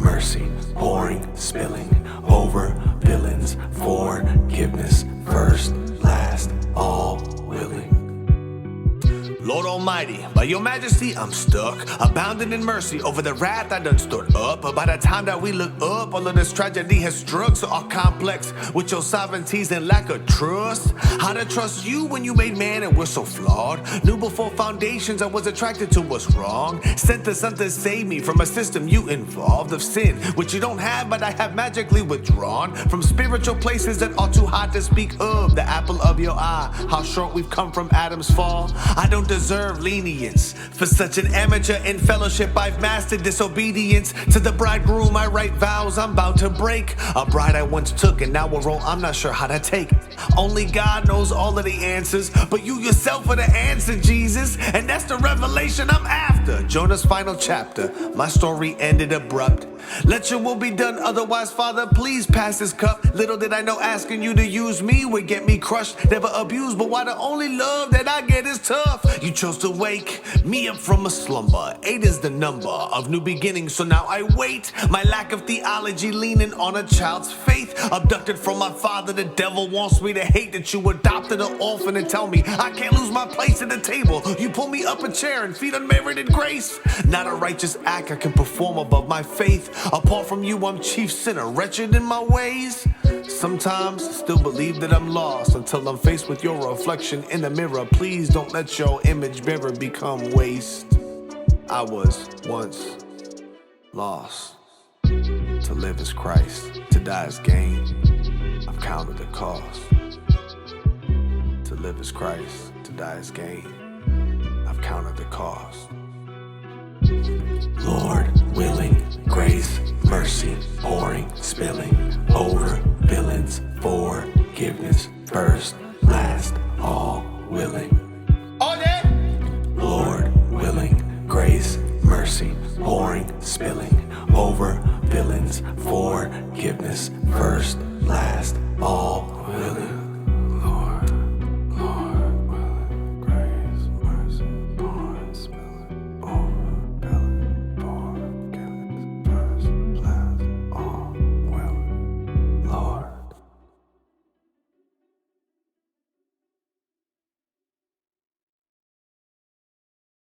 mercy, pouring, spilling over villains, forgiveness, first, last, all willing. Lord Almighty, by your majesty I'm stuck, abounding in mercy over the wrath I done stood up. But by the time that we look up, all of this tragedy has struck. So all complex with your sovereignties and lack of trust. How to trust you when you made man and we're so flawed. Knew before foundations I was attracted to what's wrong. Sent the son to save me from a system you involved of sin, which you don't have but I have magically withdrawn. From spiritual places that are too hot to speak of. The apple of your eye, how short we've come from Adam's fall. I don't deserve lenience for such an amateur in fellowship. I've mastered disobedience to the bridegroom. I write vows I'm about to break. A bride I once took and now a role I'm not sure how to take. Only God knows all of the answers, but you yourself are the answer, Jesus. And that's the revelation I'm after. Jonah's final chapter, my story ended abrupt. Let your will be done, otherwise, Father, please pass this cup. Little did I know asking you to use me would get me crushed. Never abused, but why the only love that I get is tough? You chose to wake me up from a slumber. 8 is the number of new beginnings, so now I wait. My lack of theology leaning on a child's faith. Abducted from my father, the devil wants me to hate that you adopted an orphan and tell me I can't lose my place at the table. You pull me up a chair and feed unmerited grace. Not a righteous act I can perform above my faith. Apart from you, I'm chief sinner, wretched in my ways. Sometimes still believe that I'm lost until I'm faced with your reflection in the mirror. Please don't let your image bearer become waste. I was once lost. To live is Christ, to die is gain. I've counted the cost. To live is Christ, to die is gain. I've counted the cost. Lord willing, grace, mercy, pouring, spilling over villains, forgiveness, first, last, all willing. Lord willing, grace, mercy, pouring, spilling over villains, forgiveness, first, last, all willing.